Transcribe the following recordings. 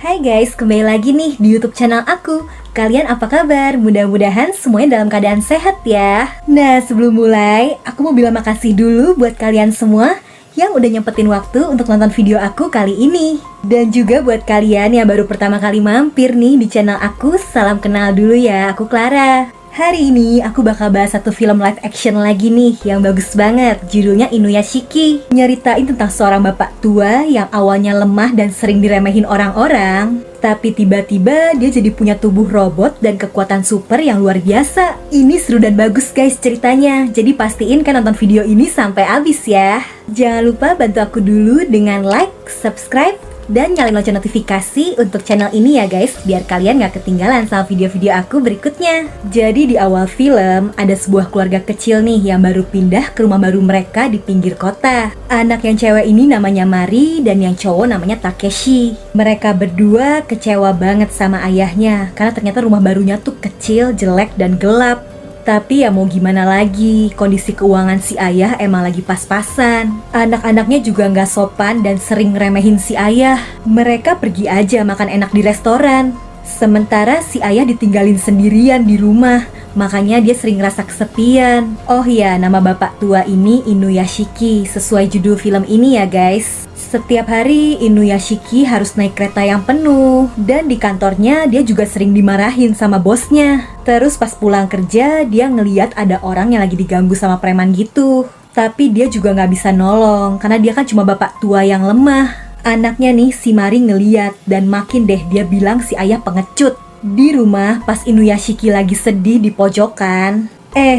Hai guys, kembali lagi nih di YouTube channel aku. Kalian apa kabar? Mudah-mudahan semuanya dalam keadaan sehat ya. Nah, sebelum mulai, aku mau bilang makasih dulu buat kalian semua yang udah nyempetin waktu untuk nonton video aku kali ini. Dan juga buat kalian yang baru pertama kali mampir nih di channel aku, salam kenal dulu ya, aku Clara. Hari ini aku bakal bahas satu film live action lagi nih yang bagus banget. Judulnya Inuyashiki. Nyeritain tentang seorang bapak tua yang awalnya lemah dan sering diremehin orang-orang, tapi tiba-tiba dia jadi punya tubuh robot dan kekuatan super yang luar biasa. Ini seru dan bagus guys ceritanya. Jadi pastiin kan nonton video ini sampai habis ya. Jangan lupa bantu aku dulu dengan like, subscribe, dan nyalain lonceng notifikasi untuk channel ini ya guys, biar kalian gak ketinggalan sama video-video aku berikutnya. Jadi di awal film ada sebuah keluarga kecil nih yang baru pindah ke rumah baru mereka di pinggir kota. Anak yang cewek ini namanya Mari dan yang cowok namanya Takeshi. Mereka berdua kecewa banget sama ayahnya karena ternyata rumah barunya tuh kecil, jelek, dan gelap. Tapi ya mau gimana lagi, kondisi keuangan si ayah emang lagi pas-pasan. Anak-anaknya juga nggak sopan dan sering ngeremehin si ayah. Mereka pergi aja makan enak di restoran. Sementara si ayah ditinggalin sendirian di rumah, makanya dia sering ngerasa kesepian. Oh iya, nama bapak tua ini Inuyashiki, sesuai judul film ini ya guys. Setiap hari Inuyashiki harus naik kereta yang penuh, dan di kantornya dia juga sering dimarahin sama bosnya. Terus pas pulang kerja dia ngeliat ada orang yang lagi diganggu sama preman gitu. Tapi dia juga gak bisa nolong karena dia kan cuma bapak tua yang lemah. Anaknya nih si Mari ngeliat dan makin deh dia bilang si ayah pengecut. Di rumah pas Inuyashiki lagi sedih di pojokan,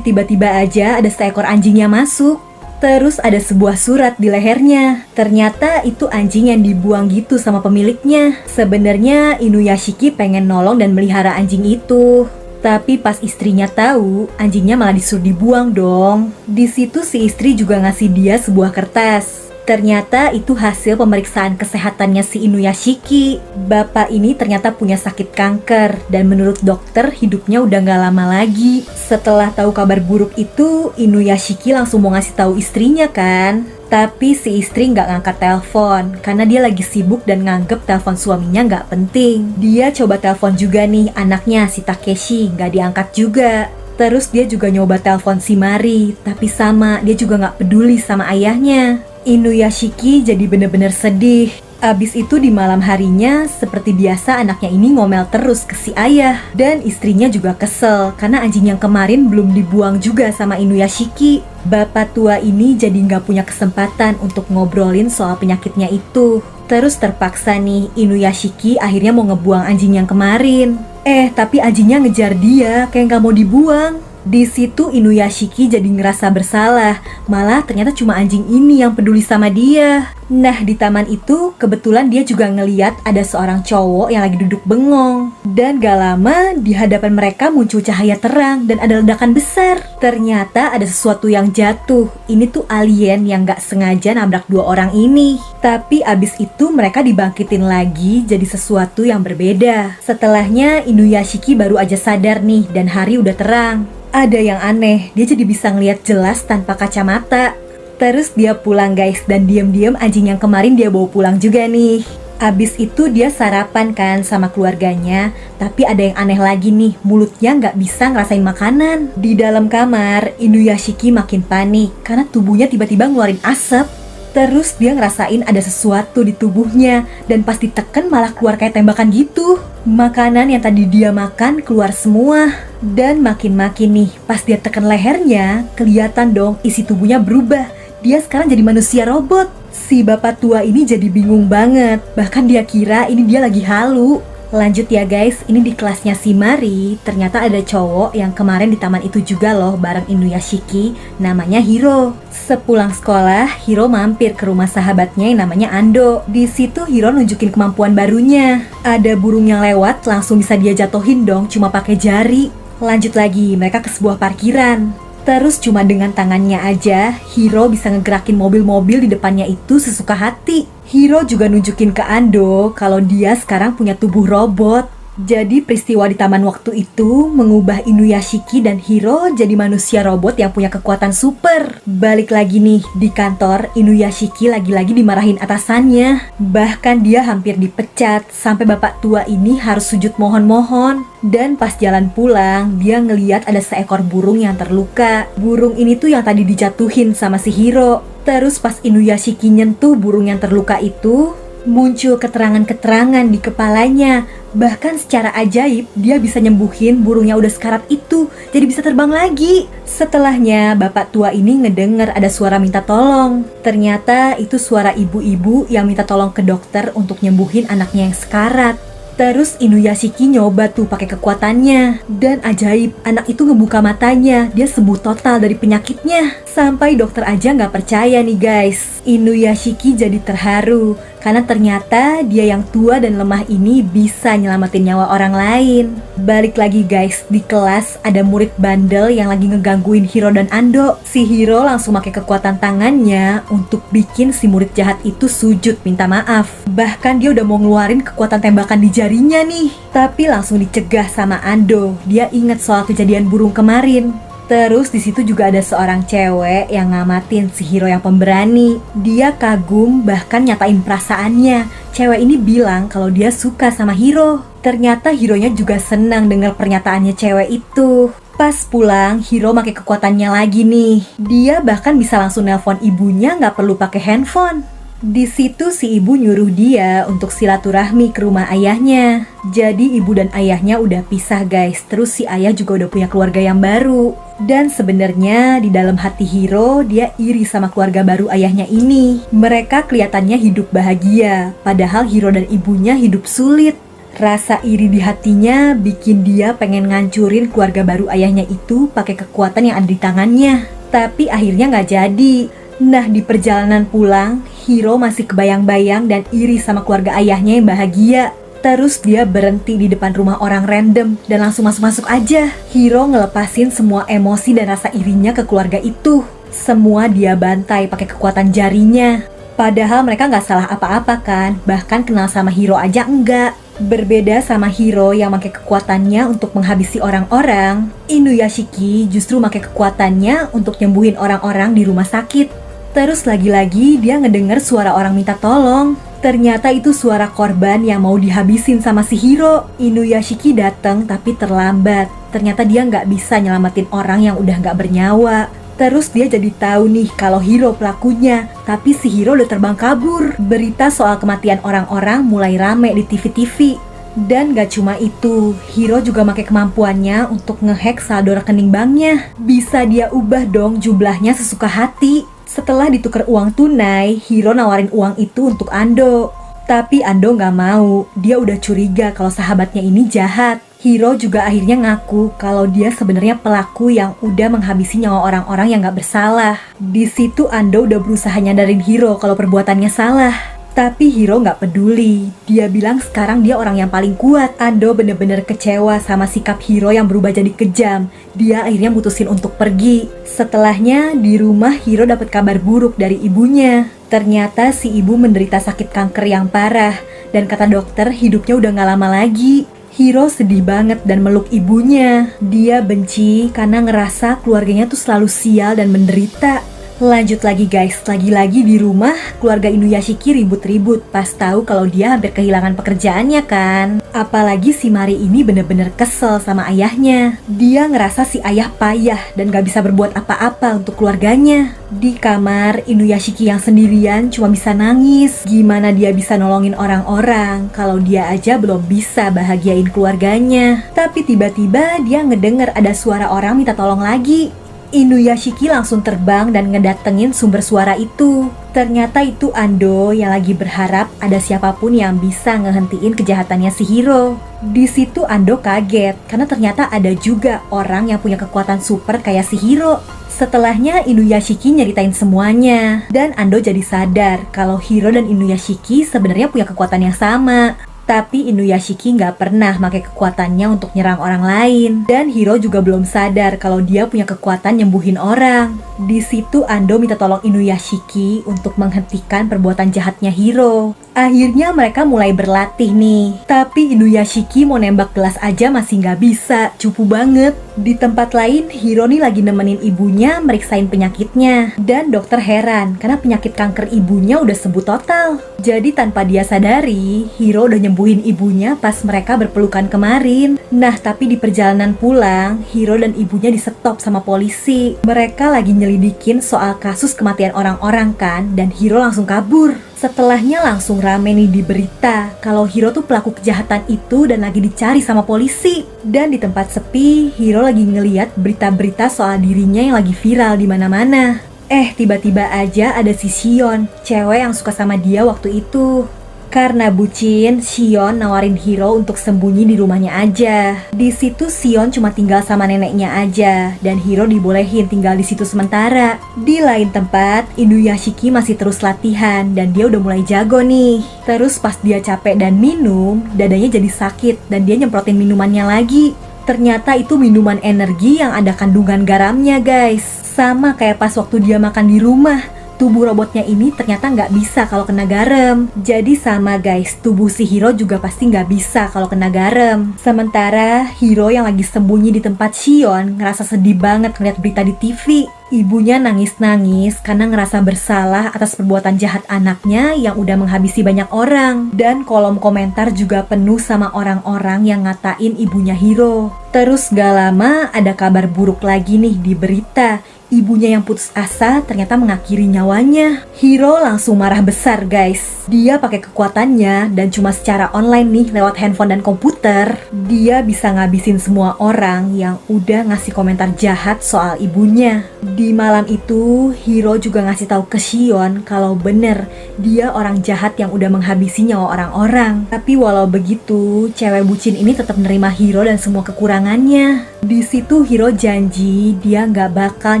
tiba-tiba aja ada seekor anjingnya masuk. Terus ada sebuah surat di lehernya. Ternyata itu anjing yang dibuang gitu sama pemiliknya. Sebenarnya Inuyashiki pengen nolong dan melihara anjing itu. Tapi pas istrinya tahu, anjingnya malah disuruh dibuang dong. Di situ si istri juga ngasih dia sebuah kertas. Ternyata itu hasil pemeriksaan kesehatannya si Inuyashiki. Bapak ini ternyata punya sakit kanker dan menurut dokter hidupnya udah gak lama lagi. Setelah tahu kabar buruk itu, Inuyashiki langsung mau ngasih tahu istrinya kan. Tapi si istri gak ngangkat telepon karena dia lagi sibuk dan nganggep telepon suaminya gak penting. Dia coba telepon juga nih anaknya si Takeshi, gak diangkat juga. Terus dia juga nyoba telepon si Mari, tapi sama, dia juga gak peduli sama ayahnya. Inuyashiki jadi bener-bener sedih. Abis itu di malam harinya, seperti biasa anaknya ini ngomel terus ke si ayah. Dan istrinya juga kesel, karena anjing yang kemarin belum dibuang juga sama Inuyashiki. Bapak tua ini jadi gak punya kesempatan untuk ngobrolin soal penyakitnya itu. Terus terpaksa nih, Inuyashiki akhirnya mau ngebuang anjing yang kemarin. Tapi anjingnya ngejar dia, kayak gak mau dibuang. Di situ Inuyashiki jadi ngerasa bersalah, malah ternyata cuma anjing ini yang peduli sama dia. Nah di taman itu kebetulan dia juga ngeliat ada seorang cowok yang lagi duduk bengong. Dan gak lama di hadapan mereka muncul cahaya terang dan ada ledakan besar. Ternyata ada sesuatu yang jatuh. Ini tuh alien yang gak sengaja nabrak dua orang ini. Tapi abis itu mereka dibangkitin lagi jadi sesuatu yang berbeda. Setelahnya Inuyashiki baru aja sadar nih dan hari udah terang. Ada yang aneh, dia jadi bisa ngeliat jelas tanpa kacamata. Terus dia pulang guys, dan diam-diam anjing yang kemarin dia bawa pulang juga nih. Abis itu dia sarapan kan sama keluarganya. Tapi ada yang aneh lagi nih, mulutnya nggak bisa ngerasain makanan. Di dalam kamar, Inuyashiki makin panik karena tubuhnya tiba-tiba ngeluarin asap. Terus dia ngerasain ada sesuatu di tubuhnya, dan pas ditekan malah keluar kayak tembakan gitu. Makanan yang tadi dia makan keluar semua. Dan makin-makin nih, pas dia tekan lehernya, kelihatan dong isi tubuhnya berubah. Dia sekarang jadi manusia robot. Si bapak tua ini jadi bingung banget. Bahkan dia kira ini dia lagi halu. Lanjut ya guys, ini di kelasnya si Mari. Ternyata ada cowok yang kemarin di taman itu juga loh bareng Inuyashiki. Namanya Hiro. Sepulang sekolah, Hiro mampir ke rumah sahabatnya yang namanya Ando. Di situ Hiro nunjukin kemampuan barunya. Ada burung yang lewat, langsung bisa dia jatohin dong cuma pakai jari. Lanjut lagi, mereka ke sebuah parkiran. Terus cuma dengan tangannya aja, Hiro bisa ngegerakin mobil-mobil di depannya itu sesuka hati. Hiro juga nunjukin ke Ando kalau dia sekarang punya tubuh robot. Jadi peristiwa di taman waktu itu mengubah Inuyashiki dan Hiro jadi manusia robot yang punya kekuatan super. Balik lagi nih, di kantor Inuyashiki lagi-lagi dimarahin atasannya. Bahkan dia hampir dipecat, sampai bapak tua ini harus sujud mohon-mohon. Dan pas jalan pulang, dia ngeliat ada seekor burung yang terluka. Burung ini tuh yang tadi dijatuhin sama si Hiro. Terus pas Inuyashiki nyentuh burung yang terluka itu, muncul keterangan-keterangan di kepalanya. Bahkan secara ajaib dia bisa nyembuhin burung yang udah sekarat itu, jadi bisa terbang lagi. Setelahnya bapak tua ini ngedenger ada suara minta tolong. Ternyata itu suara ibu-ibu yang minta tolong ke dokter untuk nyembuhin anaknya yang sekarat. Terus Inuyashiki nyoba tuh pakai kekuatannya. Dan ajaib, anak itu ngebuka matanya. Dia sembuh total dari penyakitnya. Sampai dokter aja nggak percaya nih guys. Inuyashiki jadi terharu karena ternyata dia yang tua dan lemah ini bisa nyelamatin nyawa orang lain. Balik lagi guys, di kelas ada murid bandel yang lagi ngegangguin Hiro dan Ando. Si Hiro langsung pakai kekuatan tangannya untuk bikin si murid jahat itu sujud minta maaf. Bahkan dia udah mau ngeluarin kekuatan tembakan di jarinya nih. Tapi langsung dicegah sama Ando. Dia inget soal kejadian burung kemarin. Terus di situ juga ada seorang cewek yang ngamatin si Hiro yang pemberani. Dia kagum bahkan nyatain perasaannya. Cewek ini bilang kalau dia suka sama Hiro. Ternyata Hironya juga senang dengar pernyataannya cewek itu. Pas pulang, Hiro pakai kekuatannya lagi nih. Dia bahkan bisa langsung nelpon ibunya nggak perlu pakai handphone. Di situ si ibu nyuruh dia untuk silaturahmi ke rumah ayahnya. Jadi ibu dan ayahnya udah pisah guys. Terus si ayah juga udah punya keluarga yang baru. Dan sebenarnya di dalam hati Hiro dia iri sama keluarga baru ayahnya ini. Mereka kelihatannya hidup bahagia, padahal Hiro dan ibunya hidup sulit. Rasa iri di hatinya bikin dia pengen ngancurin keluarga baru ayahnya itu pakai kekuatan yang ada di tangannya. Tapi akhirnya nggak jadi. Nah di perjalanan pulang, Hiro masih kebayang-bayang dan iri sama keluarga ayahnya yang bahagia. Terus dia berhenti di depan rumah orang random dan langsung masuk-masuk aja. Hiro ngelepasin semua emosi dan rasa irinya ke keluarga itu. Semua dia bantai pakai kekuatan jarinya. Padahal mereka nggak salah apa-apa kan, bahkan kenal sama Hiro aja enggak. Berbeda sama Hiro yang pakai kekuatannya untuk menghabisi orang-orang, Inuyashiki justru pakai kekuatannya untuk nyembuhin orang-orang di rumah sakit. Terus lagi-lagi dia ngedenger suara orang minta tolong. Ternyata itu suara korban yang mau dihabisin sama si Hiro. Inuyashiki datang tapi terlambat. Ternyata dia nggak bisa nyelamatin orang yang udah nggak bernyawa. Terus dia jadi tahu nih kalau Hiro pelakunya. Tapi si Hiro udah terbang kabur. Berita soal kematian orang-orang mulai rame di TV-TV. Dan gak cuma itu, Hiro juga pakai kemampuannya untuk ngehack saldo rekening banknya. Bisa dia ubah dong jumlahnya sesuka hati. Setelah ditukar uang tunai, Hiro nawarin uang itu untuk Ando. Tapi Ando gak mau, dia udah curiga kalau sahabatnya ini jahat. Hiro juga akhirnya ngaku kalau dia sebenarnya pelaku yang udah menghabisi nyawa orang-orang yang gak bersalah. Di situ Ando udah berusaha nyadarin Hiro kalau perbuatannya salah. Tapi Hiro gak peduli. Dia bilang sekarang dia orang yang paling kuat. Ando bener-bener kecewa sama sikap Hiro yang berubah jadi kejam. Dia akhirnya mutusin untuk pergi. Setelahnya di rumah Hiro dapat kabar buruk dari ibunya. Ternyata si ibu menderita sakit kanker yang parah. Dan kata dokter hidupnya udah gak lama lagi. Hiro sedih banget dan meluk ibunya. Dia benci karena ngerasa keluarganya tuh selalu sial dan menderita. Lanjut lagi guys, lagi-lagi di rumah keluarga Inuyashiki ribut-ribut pas tahu kalau dia hampir kehilangan pekerjaannya kan. Apalagi si Mari ini bener-bener kesel sama ayahnya. Dia ngerasa si ayah payah dan gak bisa berbuat apa-apa untuk keluarganya. Di kamar, Inuyashiki yang sendirian cuma bisa nangis. Gimana dia bisa nolongin orang-orang kalau dia aja belum bisa bahagiain keluarganya. Tapi tiba-tiba dia ngedenger ada suara orang minta tolong lagi. Inuyashiki langsung terbang dan ngedatengin sumber suara itu. Ternyata itu Ando yang lagi berharap ada siapapun yang bisa ngehentiin kejahatannya si Hiro. Di situ Ando kaget karena ternyata ada juga orang yang punya kekuatan super kayak si Hiro. Setelahnya Inuyashiki nyeritain semuanya dan Ando jadi sadar kalau Hiro dan Inuyashiki sebenarnya punya kekuatan yang sama. Tapi Inuyashiki nggak pernah pakai kekuatannya untuk nyerang orang lain. Dan Hiro juga belum sadar kalau dia punya kekuatan nyembuhin orang. Di situ Ando minta tolong Inuyashiki untuk menghentikan perbuatan jahatnya Hiro. Akhirnya mereka mulai berlatih nih. Tapi Inuyashiki mau nembak gelas aja masih nggak bisa, cupu banget. Di tempat lain, Hiro nih lagi nemenin ibunya meriksain penyakitnya. Dan dokter heran karena penyakit kanker ibunya udah sembuh total. Jadi tanpa dia sadari, Hiro udah nyembuhin ibunya pas mereka berpelukan kemarin. Nah, tapi di perjalanan pulang, Hiro dan ibunya disetop sama polisi. Mereka lagi nyelidikin soal kasus kematian orang-orang kan, dan Hiro langsung kabur. Setelahnya langsung rame nih di berita kalau Hiro tuh pelaku kejahatan itu dan lagi dicari sama polisi. Dan di tempat sepi, Hiro lagi ngeliat berita-berita soal dirinya yang lagi viral di mana-mana. Tiba-tiba aja ada si Shion, cewek yang suka sama dia waktu itu. Karena bucin, Shion nawarin Hiro untuk sembunyi di rumahnya aja. Di situ Shion cuma tinggal sama neneknya aja, dan Hiro dibolehin tinggal di situ sementara. Di lain tempat, Inuyashiki masih terus latihan dan dia udah mulai jago nih. Terus pas dia capek dan minum, dadanya jadi sakit dan dia nyemprotin minumannya lagi. Ternyata itu minuman energi yang ada kandungan garamnya guys. Sama kayak pas waktu dia makan di rumah. Tubuh robotnya ini ternyata nggak bisa kalau kena garam. Jadi sama guys, tubuh si Hiro juga pasti nggak bisa kalau kena garam. Sementara Hiro yang lagi sembunyi di tempat Shion ngerasa sedih banget ngeliat berita di TV. Ibunya nangis-nangis karena ngerasa bersalah atas perbuatan jahat anaknya yang udah menghabisi banyak orang. Dan kolom komentar juga penuh sama orang-orang yang ngatain ibunya Hiro. Terus gak lama ada kabar buruk lagi nih di berita. Ibunya yang putus asa ternyata mengakhiri nyawanya. Hiro langsung marah besar guys. Dia pakai kekuatannya dan cuma secara online nih lewat handphone dan komputer. Dia bisa ngabisin semua orang yang udah ngasih komentar jahat soal ibunya. Di malam itu, Hiro juga ngasih tahu ke Shion kalau bener dia orang jahat yang udah menghabisi nyawa orang-orang. Tapi walau begitu, cewek bucin ini tetap nerima Hiro dan semua kekurangannya. Di situ Hiro janji dia nggak bakal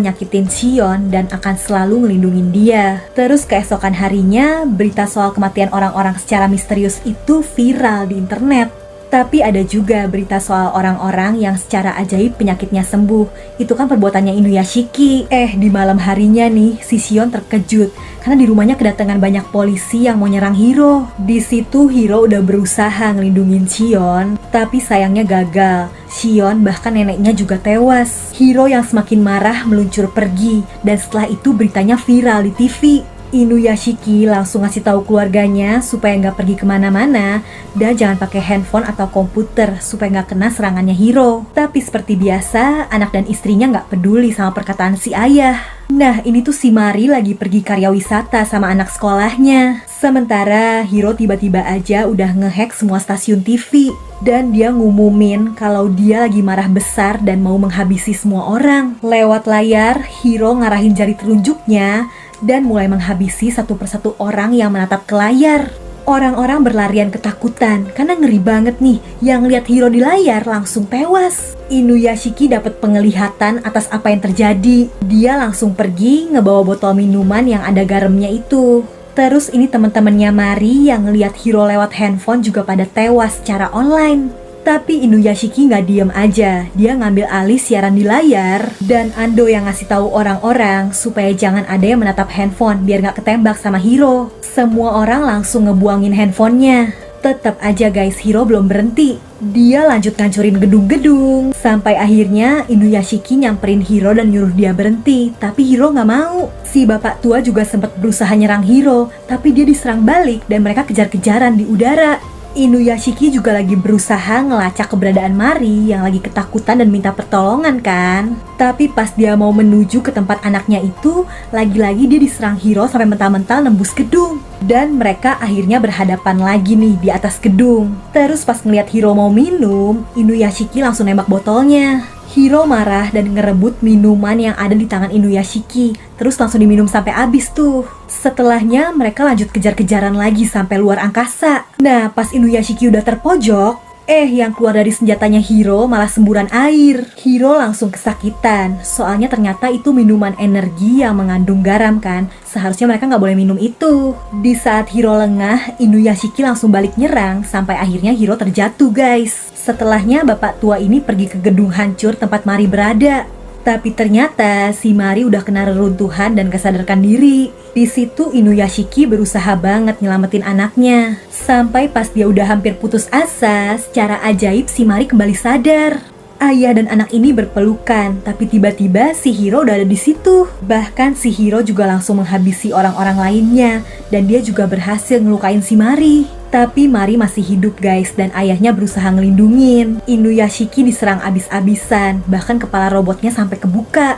nyakitin Shion dan akan selalu ngelindungin dia. Terus keesokan harinya, berita soal kematian orang-orang secara misterius itu viral di internet. Tapi ada juga berita soal orang-orang yang secara ajaib penyakitnya sembuh. Itu kan perbuatannya Inuyashiki. Di malam harinya nih, si Shion terkejut karena di rumahnya kedatangan banyak polisi yang mau nyerang Hiro. Di situ Hiro udah berusaha ngelindungin Shion, tapi sayangnya gagal. Shion bahkan neneknya juga tewas. Hiro yang semakin marah meluncur pergi, dan setelah itu beritanya viral di TV. Inuyashiki langsung ngasih tahu keluarganya supaya nggak pergi kemana-mana dan jangan pakai handphone atau komputer supaya nggak kena serangannya Hiro. Tapi seperti biasa, anak dan istrinya nggak peduli sama perkataan si ayah. Nah, ini tuh si Mari lagi pergi karya wisata sama anak sekolahnya. Sementara Hiro tiba-tiba aja udah ngehack semua stasiun TV. Dan dia ngumumin kalau dia lagi marah besar dan mau menghabisi semua orang. Lewat layar, Hiro ngarahin jari telunjuknya dan mulai menghabisi satu persatu orang yang menatap ke layar. Orang-orang berlarian ketakutan karena ngeri banget nih, yang lihat Hiro di layar langsung tewas. Inuyashiki dapat penglihatan atas apa yang terjadi. Dia langsung pergi ngebawa botol minuman yang ada garamnya itu. Terus ini teman-temannya Mari yang ngelihat Hiro lewat handphone juga pada tewas secara online. Tapi Inuyashiki nggak diem aja, dia ngambil alih siaran di layar. Dan Ando yang ngasih tahu orang-orang supaya jangan ada yang menatap handphone biar nggak ketembak sama Hiro. Semua orang langsung ngebuangin handphonenya. Tetap aja guys, Hiro belum berhenti. Dia lanjut ngancurin gedung-gedung. Sampai akhirnya Inuyashiki nyamperin Hiro dan nyuruh dia berhenti. Tapi Hiro nggak mau. Si bapak tua juga sempat berusaha nyerang Hiro, tapi dia diserang balik dan mereka kejar-kejaran di udara. Inuyashiki juga lagi berusaha ngelacak keberadaan Mari yang lagi ketakutan dan minta pertolongan kan. Tapi pas dia mau menuju ke tempat anaknya itu, lagi-lagi dia diserang Hiro sampai mental-mental nembus gedung. Dan mereka akhirnya berhadapan lagi nih di atas gedung. Terus pas ngeliat Hiro mau minum, Inuyashiki langsung nembak botolnya. Hiro marah dan ngerebut minuman yang ada di tangan Inuyashiki. Terus langsung diminum sampai habis tuh. Setelahnya mereka lanjut kejar-kejaran lagi sampai luar angkasa. Nah, pas Inuyashiki udah terpojok, Yang keluar dari senjatanya Hiro malah semburan air. Hiro langsung kesakitan, soalnya ternyata itu minuman energi yang mengandung garam kan. Seharusnya mereka nggak boleh minum itu. Di saat Hiro lengah, Inuyashiki langsung balik nyerang, sampai akhirnya Hiro terjatuh guys. Setelahnya bapak tua ini pergi ke gedung hancur tempat Mari berada. Tapi ternyata si Mari udah kena reruntuhan dan kesadarkan diri. Di situ Inuyashiki berusaha banget nyelamatin anaknya. Sampai pas dia udah hampir putus asa, secara ajaib si Mari kembali sadar. Ayah dan anak ini berpelukan, tapi tiba-tiba si Hiro udah ada di situ. Bahkan si Hiro juga langsung menghabisi orang-orang lainnya, dan dia juga berhasil ngelukain si Mari. Tapi Mari masih hidup guys, dan ayahnya berusaha ngelindungin. Inuyashiki diserang abis-abisan, bahkan kepala robotnya sampai kebuka.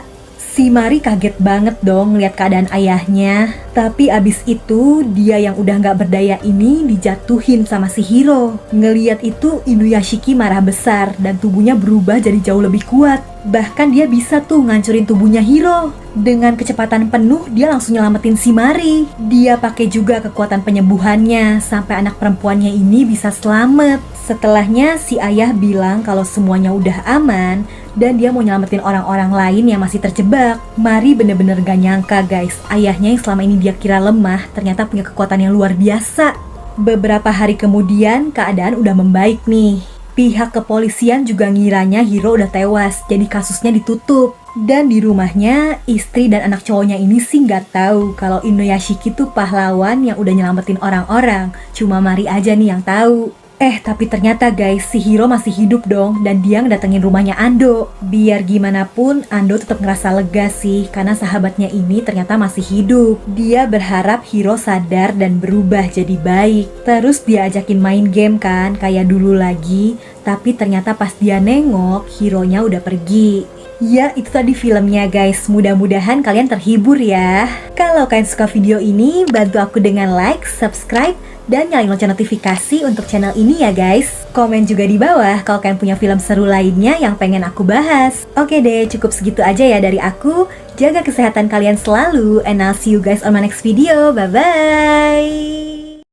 Si Mari kaget banget dong ngeliat keadaan ayahnya. Tapi abis itu dia yang udah gak berdaya ini dijatuhin sama si Hiro. Ngeliat itu Inuyashiki marah besar dan tubuhnya berubah jadi jauh lebih kuat. Bahkan dia bisa tuh ngancurin tubuhnya Hiro. Dengan kecepatan penuh dia langsung nyelamatin si Mari. Dia pakai juga kekuatan penyembuhannya sampai anak perempuannya ini bisa selamat. Setelahnya si ayah bilang kalau semuanya udah aman dan dia mau nyelamatin orang-orang lain yang masih terjebak. Mari bener-bener gak nyangka guys, ayahnya yang selama ini dia kira lemah ternyata punya kekuatan yang luar biasa. Beberapa hari kemudian keadaan udah membaik nih. Pihak kepolisian juga ngiranya Hiro udah tewas, jadi kasusnya ditutup. Dan di rumahnya, istri dan anak cowoknya ini sih nggak tahu kalau Inuyashiki tuh pahlawan yang udah nyelamatin orang-orang. Cuma Mari aja nih yang tahu. Tapi ternyata guys, si Hiro masih hidup dong dan dia ngedatengin rumahnya Ando. Biar gimana pun, Ando tetap ngerasa lega sih karena sahabatnya ini ternyata masih hidup. Dia berharap Hiro sadar dan berubah jadi baik. Terus dia ajakin main game kan, kayak dulu lagi. Tapi ternyata pas dia nengok, Hironya udah pergi. Ya, itu tadi filmnya guys. Mudah-mudahan kalian terhibur ya. Kalau kalian suka video ini, bantu aku dengan like, subscribe, dan nyalain lonceng notifikasi untuk channel ini ya guys. Komen juga di bawah kalau kalian punya film seru lainnya yang pengen aku bahas. Oke deh, cukup segitu aja ya dari aku. Jaga kesehatan kalian selalu, and I'll see you guys on my next video. Bye-bye.